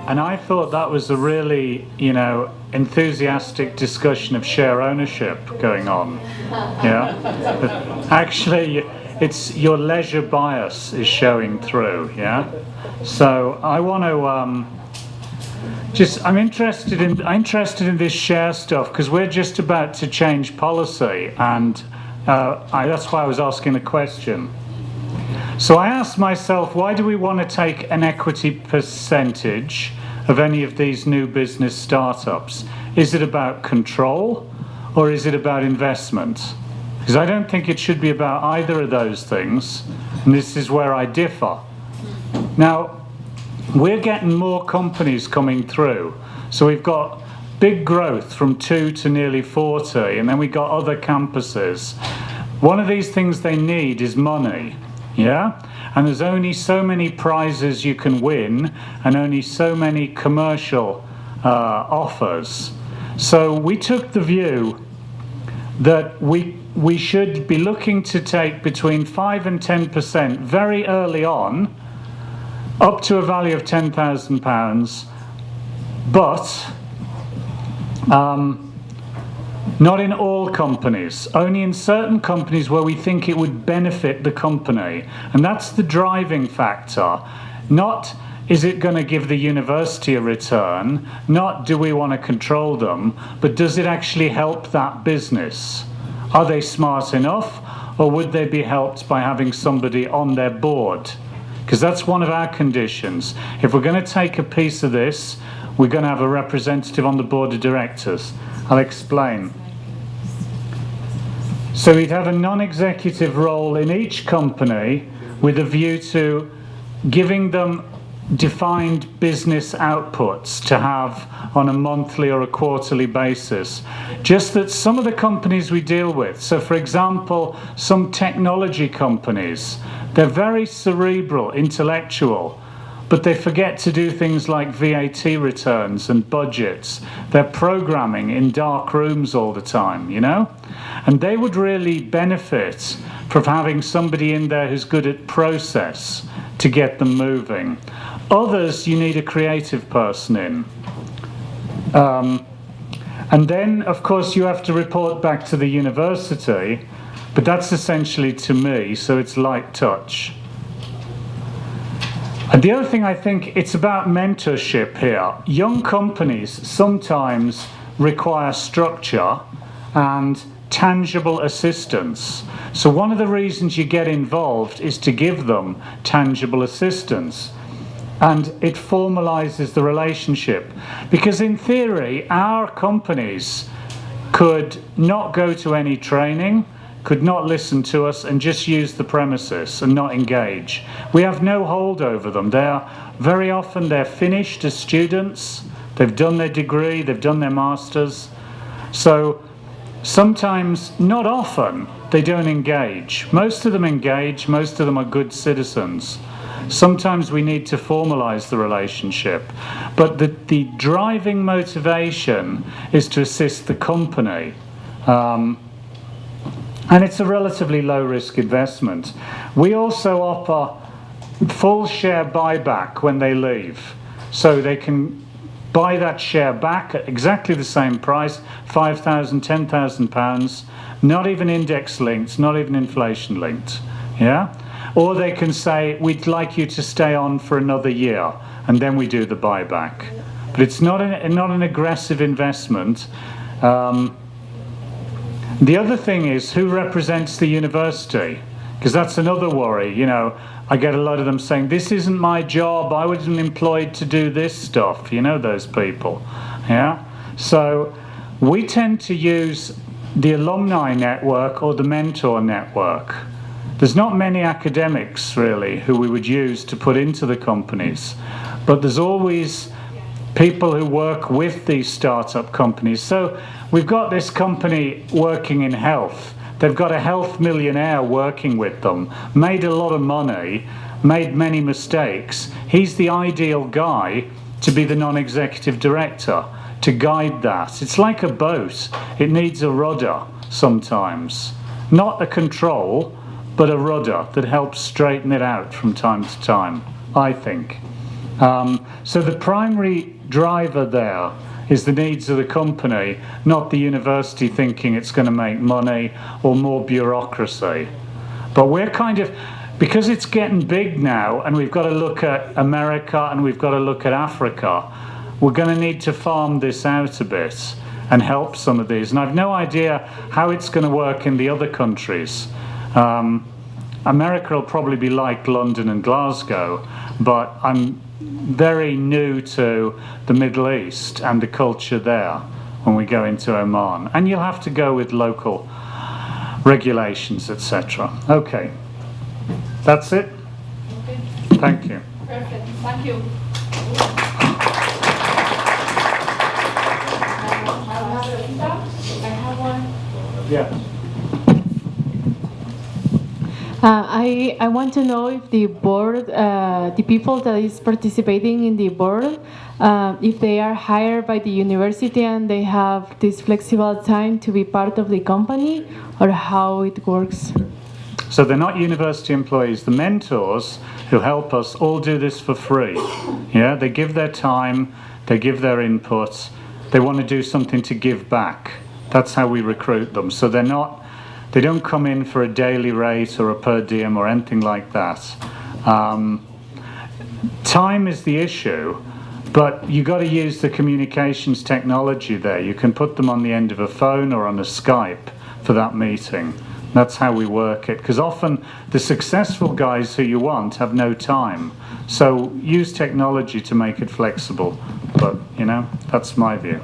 And I thought that was a really, enthusiastic discussion of share ownership going on. Yeah. But actually, it's your leisure bias is showing through. Yeah. So I want to I'm interested in this share stuff because we're just about to change policy, and that's why I was asking the question. So I asked myself, why do we want to take an equity percentage of any of these new business startups? Is it about control or is it about investment? Because I don't think it should be about either of those things, and this is where I differ. Now, we're getting more companies coming through. So we've got big growth from 2 to nearly 40, and then we've got other campuses. One of these things they need is money. Yeah? And there's only so many prizes you can win and only so many commercial offers. So we took the view that we should be looking to take between 5 and 10% very early on, up to a value of £10,000, but not in all companies, only in certain companies where we think it would benefit the company. And that's the driving factor. Not is it going to give the university a return, not do we want to control them, but does it actually help that business? Are they smart enough, or would they be helped by having somebody on their board? Because that's one of our conditions. If we're going to take a piece of this, we're going to have a representative on the board of directors. I'll explain. So we'd have a non-executive role in each company with a view to giving them defined business outputs to have on a monthly or a quarterly basis. Just that some of the companies we deal with, so for example, some technology companies, they're very cerebral, intellectual, but they forget to do things like VAT returns and budgets. They're programming in dark rooms all the time, And they would really benefit from having somebody in there who's good at process to get them moving. Others, you need a creative person in. And then, of course, you have to report back to the university, but that's essentially to me, so it's light touch. And the other thing, I think it's about mentorship here. Young companies sometimes require structure and tangible assistance. So one of the reasons you get involved is to give them tangible assistance. And it formalizes the relationship. Because in theory, our companies could not go to any training, could not listen to us and just use the premises and not engage. We have no hold over them. Very often they're finished as students, they've done their degree, they've done their masters. So sometimes, not often, they don't engage. Most of them engage, most of them are good citizens. Sometimes we need to formalize the relationship. But the driving motivation is to assist the company. And it's a relatively low-risk investment. We also offer full share buyback when they leave. So they can buy that share back at exactly the same price, £5,000, £10,000, not even index-linked, not even inflation-linked. Yeah? Or they can say, we'd like you to stay on for another year, and then we do the buyback. But it's not an aggressive investment. The other thing is, who represents the university? Because that's another worry. I get a lot of them saying, this isn't my job, I wasn't employed to do this stuff. Those people. Yeah. So we tend to use the alumni network or the mentor network. There's not many academics, really, who we would use to put into the companies. But there's always people who work with these startup companies. So we've got this company working in health. They've got a health millionaire working with them, made a lot of money, made many mistakes. He's the ideal guy to be the non-executive director, to guide that. It's like a boat. It needs a rudder sometimes. Not a control, but a rudder that helps straighten it out from time to time, I think. So the primary driver there is the needs of the company, not the university thinking it's going to make money or more bureaucracy. But we're kind of, because it's getting big now and we've got to look at America and we've got to look at Africa, we're going to need to farm this out a bit and help some of these. And I've no idea how it's going to work in the other countries. America will probably be like London and Glasgow, but I'm very new to the Middle East and the culture there when we go into Oman. And you'll have to go with local regulations, etc. Okay, that's it. Okay. Thank you. Perfect. Thank you. I have one. Yeah. I want to know if the board, the people that is participating in the board, if they are hired by the university and they have this flexible time to be part of the company, or how it works. So they're not university employees. The mentors who help us all do this for free. Yeah, they give their time, they give their input, they want to do something to give back. That's how we recruit them. So they don't come in for a daily rate or a per diem or anything like that. Time is the issue, but you got to use the communications technology there. You can put them on the end of a phone or on a Skype for that meeting. That's how we work it, because often the successful guys who you want have no time. So use technology to make it flexible. But, that's my view.